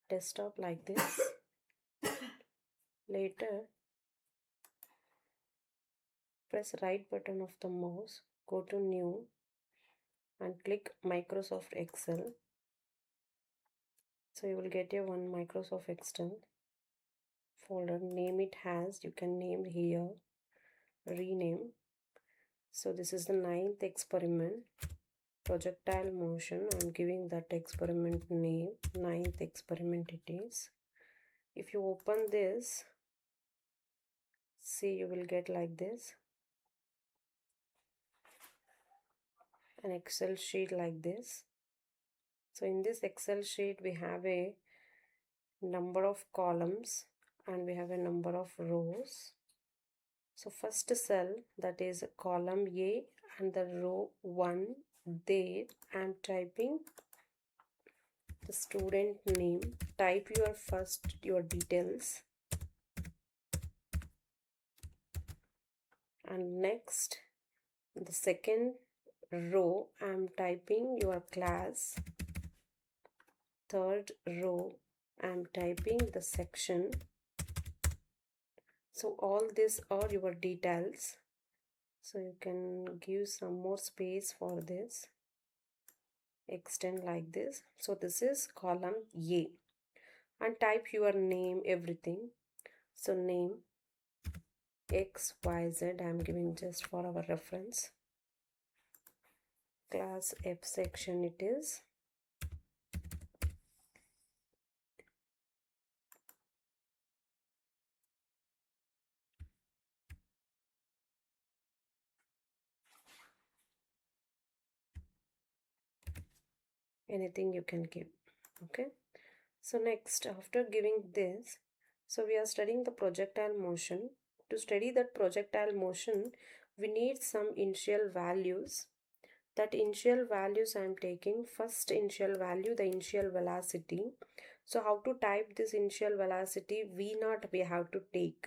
desktop like this. Later, press right button of the mouse, go to new and click Microsoft Excel. So you will get a one Microsoft Excel folder. Name it as, you can name here, rename. So this is the 9th experiment, projectile motion. I'm giving that experiment name, 9th experiment it is. If you open this, see, you will get like this, an Excel sheet like this. So in this Excel sheet we have a number of columns and we have a number of rows. So first cell, that is column A and the row 1, there I am typing the student name. Type your details, and next the second row I am typing your class. Third row I am typing the section. So all these are your details. So you can give some more space for this, extend like this. So this is column A, and type your name, everything. So name XYZ, I am giving just for our reference. Class F section it is. Anything you can give. Okay. So next, after giving this, so we are studying the projectile motion. To study that projectile motion, we need some initial values. That initial values I am taking. First initial value, the initial velocity. So how to type this initial velocity? V0 we have to take.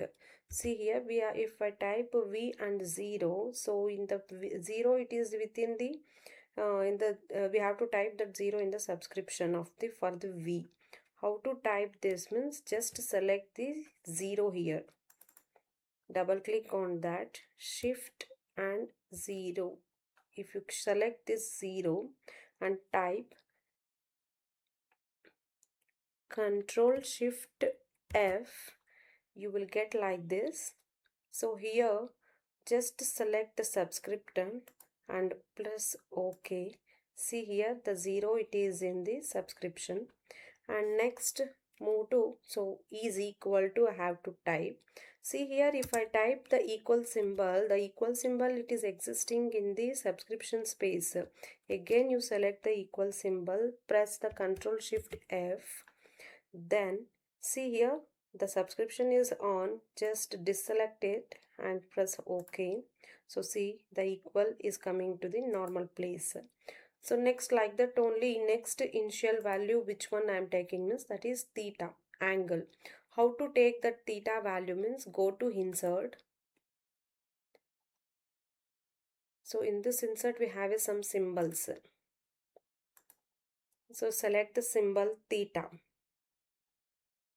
See here, if I type V and 0, so in the 0 it is within the we have to type that 0 in the subscription of the for the V. How to type this means just select the 0 here. Double click on that, shift and 0. If you select this 0 and type Control Shift F, you will get like this. So here just select the subscription and press OK. See here the 0 it is in the subscription, and next move to, so is equal to I have to type. See here, if I type the equal symbol, it is existing in the subscription space. Again you select the equal symbol, press the Control Shift F, then see here the subscription is on, just deselect it and press OK. So see the equal is coming to the normal place. So next, like that only, next initial value which one I am taking means that is theta, angle. How to take that theta value means go to insert. So in this insert we have some symbols. So select the symbol theta.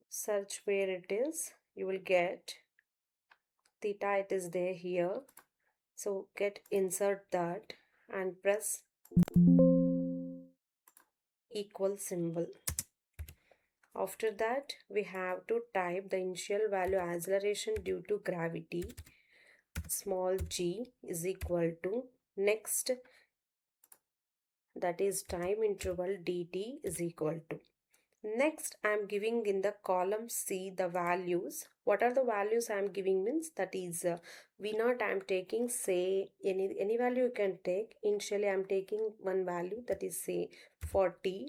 Search where it is, you will get theta, it is there here. So get insert that and press equal symbol. After that we have to type the initial value acceleration due to gravity, small g, is equal to, next that is time interval dt is equal to. Next I am giving in the column C the values. What are the values I am giving means that is V0 I am taking, say any value you can take. Initially I am taking one value, that is say 40.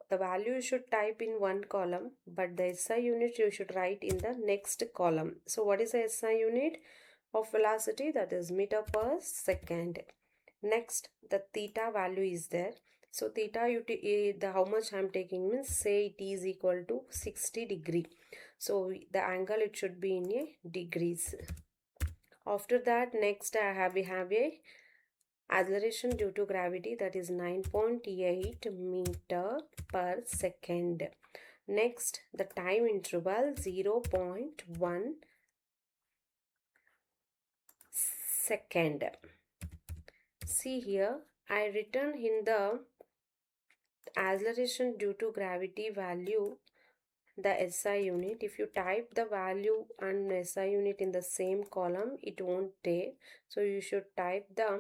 The value you should type in one column, but the SI unit you should write in the next column. So what is the SI unit of velocity? That is meter per second. Next the theta value is there. So theta the how much I am taking means, say it is equal to 60 degree. So the angle it should be in a degrees. After that, next we have a acceleration due to gravity, that is 9.8 meter per second. Next, the time interval 0.1 second. See here, I written in the acceleration due to gravity value the SI unit. If you type the value and SI unit in the same column, it won't take. So you should type the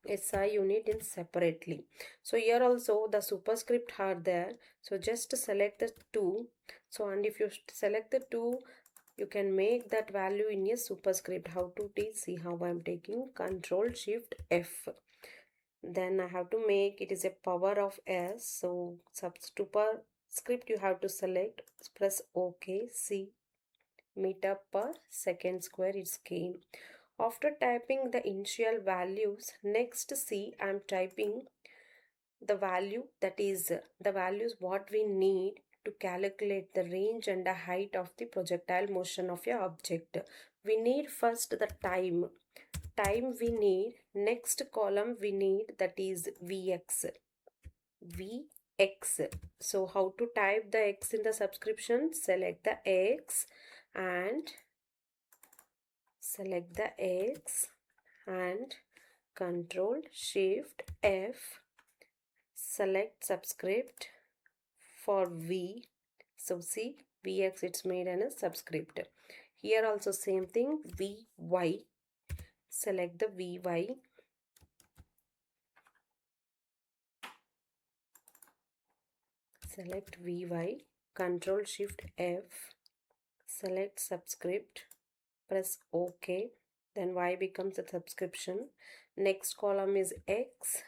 SI unit in separately. So here also the superscript are there. So just select the 2. So and if you select the 2, you can make that value in a superscript. How to take? See how I am taking Control Shift F. Then I have to make it is a power of S. So superscript you have to select. Press OK. See meter per second square is came. After typing the initial values, next see I am typing the value, that is the values what we need to calculate the range and the height of the projectile motion of your object. We need first the time we need. Next column we need, that is Vx. So how to type the X in the subscription? Select the X and Control Shift F, select subscript for V. So see Vx, it's made in a subscript. Here also same thing, Vy, select the Vy, Control Shift F, select subscript, press OK. Then Y becomes a subscription. Next column is X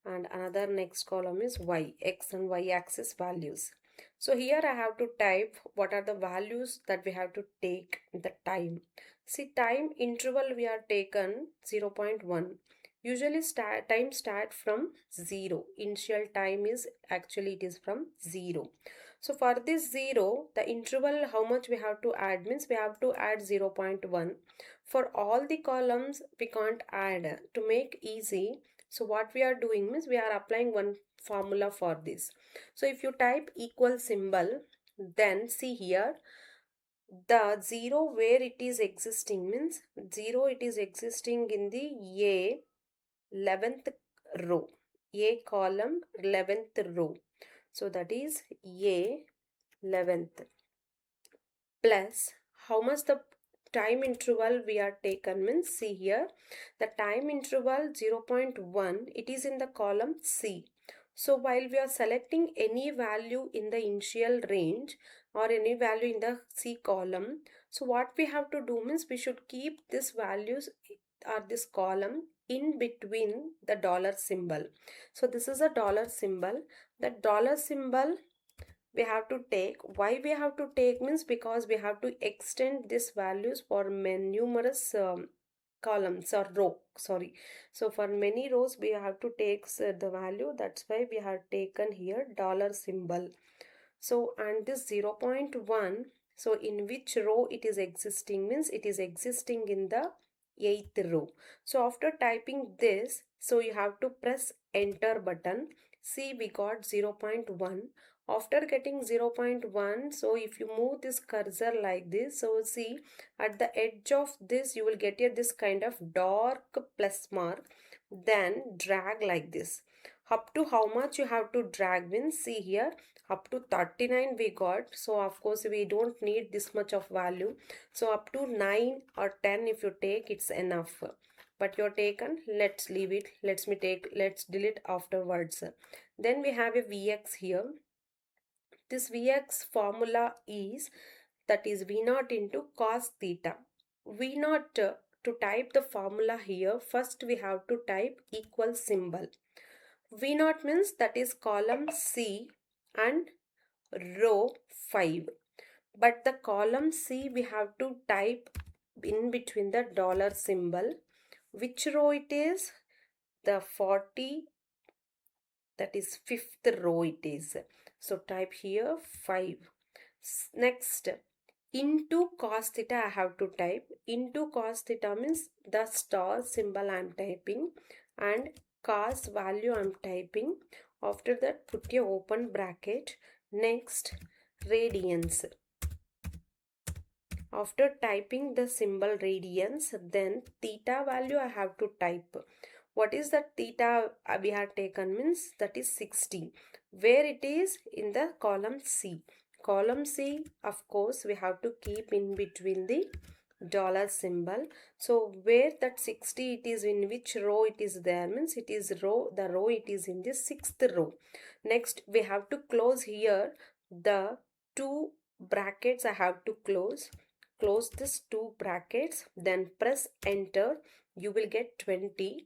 and another next column is Y, X and Y axis values. So here I have to type what are the values that we have to take the time. See, time interval we are taken 0.1. Usually time start from 0. Initial time is actually it is from 0. So for this 0, the interval how much we have to add means we have to add 0.1. For all the columns we can't add. To make easy, so what we are doing means we are applying one formula for this. So if you type equal symbol, then see here the 0 where it is existing means 0 it is existing in the A 11th row, A column 11th row. So that is A 11th plus how much the time interval we are taken means, see here the time interval 0.1, it is in the column C. So while we are selecting any value in the initial range or any value in the C column, so what we have to do means we should keep these values or this column in between the dollar symbol. So this is a dollar symbol. The dollar symbol we have to take. Why we have to take means because we have to extend these values for numerous columns or row, sorry. So for many rows we have to take the value, that's why we have taken here dollar symbol. So and this 0.1, so in which row it is existing means it is existing in the 8th row. So after typing this, so you have to press enter button. See we got 0.1. After getting 0.1, so if you move this cursor like this, so see at the edge of this you will get here this kind of dark plus mark, then drag like this. Up to how much you have to drag means, see here up to 39 we got, so of course we don't need this much of value. So up to 9 or 10 if you take, it's enough. But you're taken, let's leave it, let's delete afterwards. Then we have a Vx here. This Vx formula is, that is V0 into cos theta. V0, to type the formula here, first we have to type equal symbol. V0 means that is column C and row 5. But the column C we have to type in between the dollar symbol. Which row it is? The 40, that is 5th row it is. So type here 5. Next, into cos theta I have to type. Into cos theta means the star symbol I am typing and cos value I am typing. After that put a open bracket. Next, radians. After typing the symbol radians, then theta value I have to type. What is the theta we have taken means that is 60. Where it is in the column C. Column C, of course, we have to keep in between the dollar symbol. So where that 60 it is, in which row it is there means it is row, the row it is in the 6th row. Next we have to close here the two brackets. I have to close this two brackets, then press enter. You will get 20.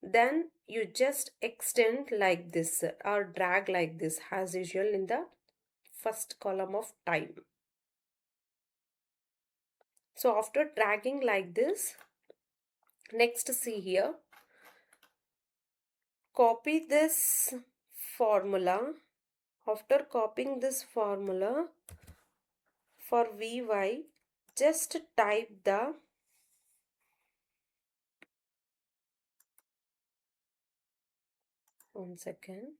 Then you just extend like this or drag like this as usual in the first column of time. So after dragging like this, next see here, copy this formula. After copying this formula for Vy, just type the one second.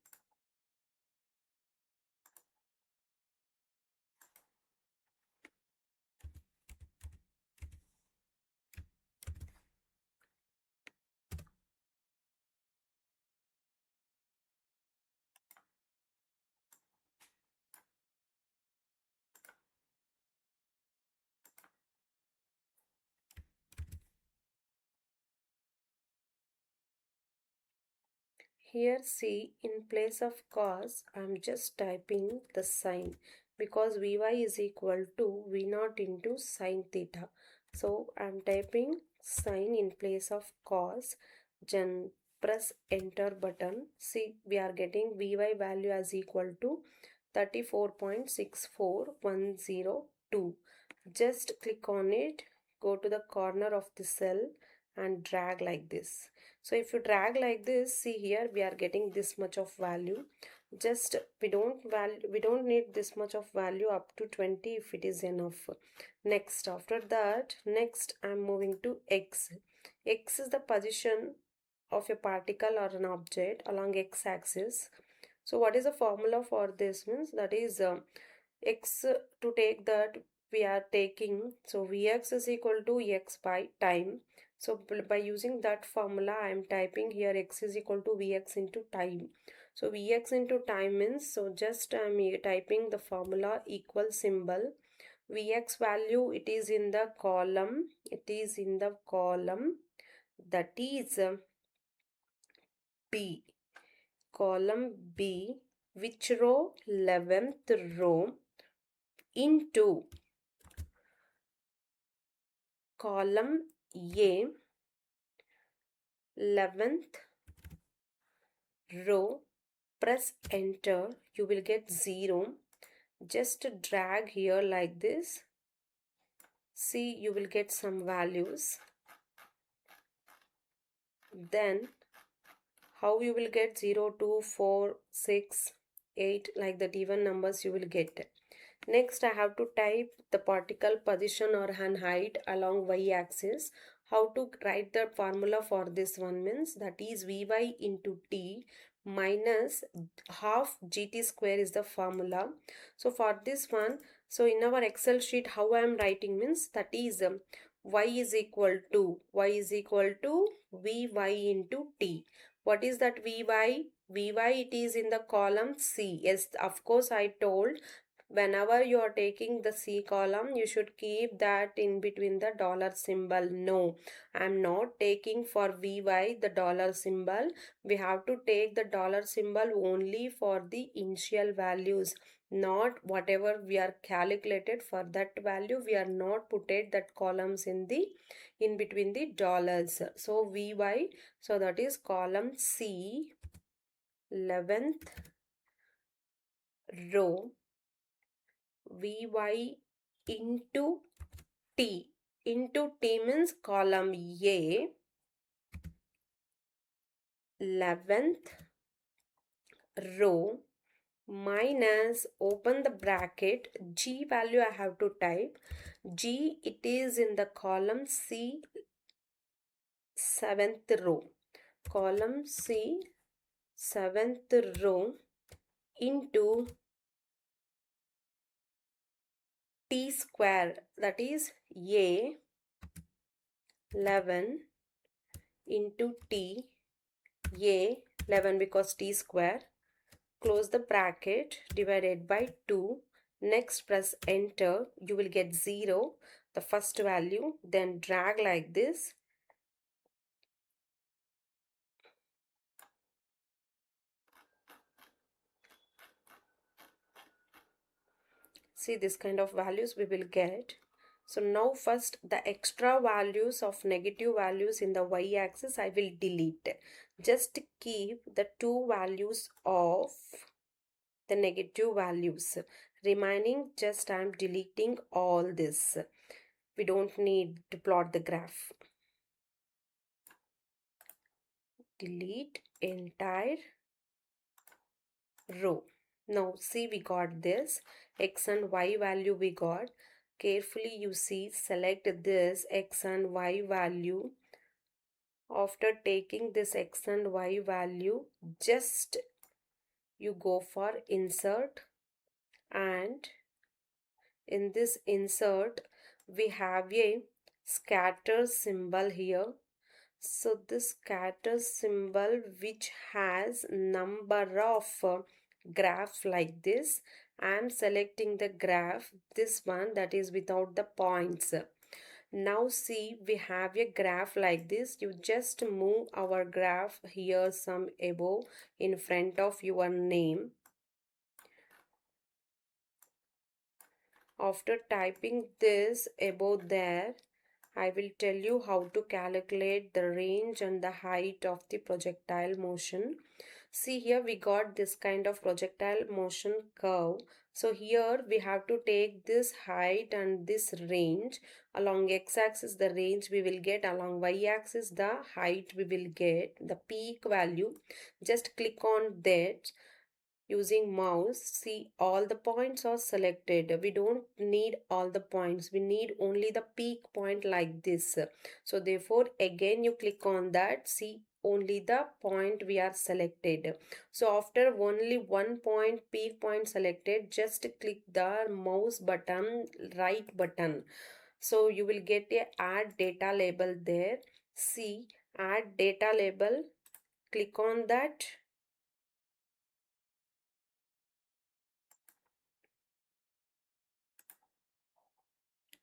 Here see, in place of cos I'm just typing the sine, because Vy is equal to V naught into sine theta. So I'm typing sine in place of cos. Then press enter button. See, we are getting Vy value as equal to 34.64102. Just click on it, go to the corner of the cell and drag like this. So if you drag like this, see here we are getting this much of value. Just we don't need this much of value up to 20 if it is enough. Next, after that, next I'm moving to x. X is the position of a particle or an object along x-axis. So what is the formula for this means, that is x, to take that we are taking, so Vx is equal to x by time. So by using that formula I am typing here x is equal to Vx into time. So Vx into time means, so just I am typing the formula equal symbol. Vx value, it is in the column, that is B, column B, which row? 11th row, into column A, 11th row. Press enter, you will get 0. Just drag here like this. See, you will get some values. Then how you will get 0, 2, 4, 6, 8, like that even numbers you will get. Next I have to type the particle position or hand height along y-axis. How to write the formula for this one means, that is Vy into t minus half gt square is the formula. So for this one, so in our Excel sheet how I am writing means, that is y is equal to Vy into t. What is that Vy? Vy, it is in the column C. Yes, of course I told, whenever you are taking the C column, you should keep that in between the dollar symbol. No, I am not taking for Vy the dollar symbol. We have to take the dollar symbol only for the initial values, not whatever we are calculated for that value. We are not put it that columns in between the dollars. So Vy, so that is column C, 11th row, Vy into T. Into T means column A, 11th row, minus, open the bracket, G value I have to type. G, it is in the column C, 7th row. Column C, 7th row, into t square, that is a 11 into t, a 11 because t square, close the bracket, divided by 2. Next press enter, you will get 0, the first value, then drag like this. See, this kind of values we will get. So now first the extra values of negative values in the y-axis I will delete. Just keep the two values of the negative values. Remaining, just I am deleting all this. We don't need to plot the graph. Delete entire row. Now see, we got this x and y value we got. Carefully you see, select this x and y value. After taking this x and y value, just you go for insert, and in this insert we have a scatter symbol here. So this scatter symbol which has number of graph like this, I am selecting the graph, this one, that is without the points. Now see, we have a graph like this. You just move our graph here some above in front of your name. After typing this above there, I will tell you how to calculate the range and the height of the projectile motion. See, here we got this kind of projectile motion curve. So here we have to take this height and this range. Along x-axis the range we will get, along y-axis the height we will get, the peak value. Just click on that using mouse. See, all the points are selected. We don't need all the points, we need only the peak point like this. So therefore again you click on that. See, only the point we are selected. So after only one point, peak point selected, just click the mouse button, right button. So you will get a add data label there. See, add data label, click on that.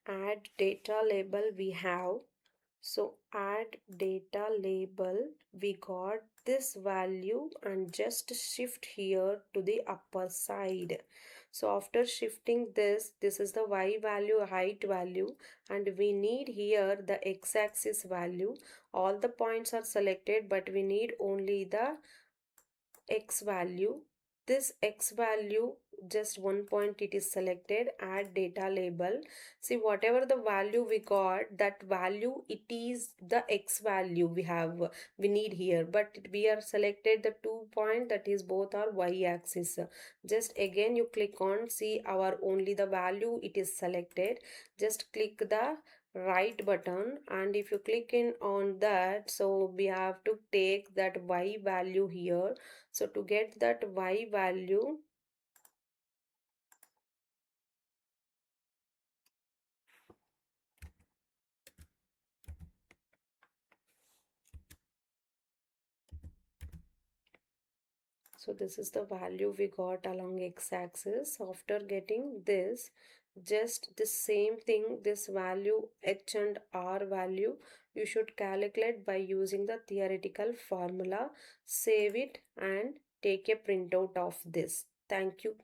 Add data label we have. So add data label, we got this value, and just shift here to the upper side. So after shifting this, this is the y value, height value, and we need here the x-axis value. All the points are selected, but we need only the x value. This x value, just one point it is selected. Add data label. See, whatever the value we got, that value, it is the x value we need here, but we are selected the 2 point, that is both are y-axis. Just again you click on, see, our only the value it is selected. Just click the right button, and if you click in on that, so we have to take that y value here. So to get that y value, so this is the value we got along x-axis. After getting this, just the same thing, this value h and r value you should calculate by using the theoretical formula. Save it and take a printout of this. Thank you.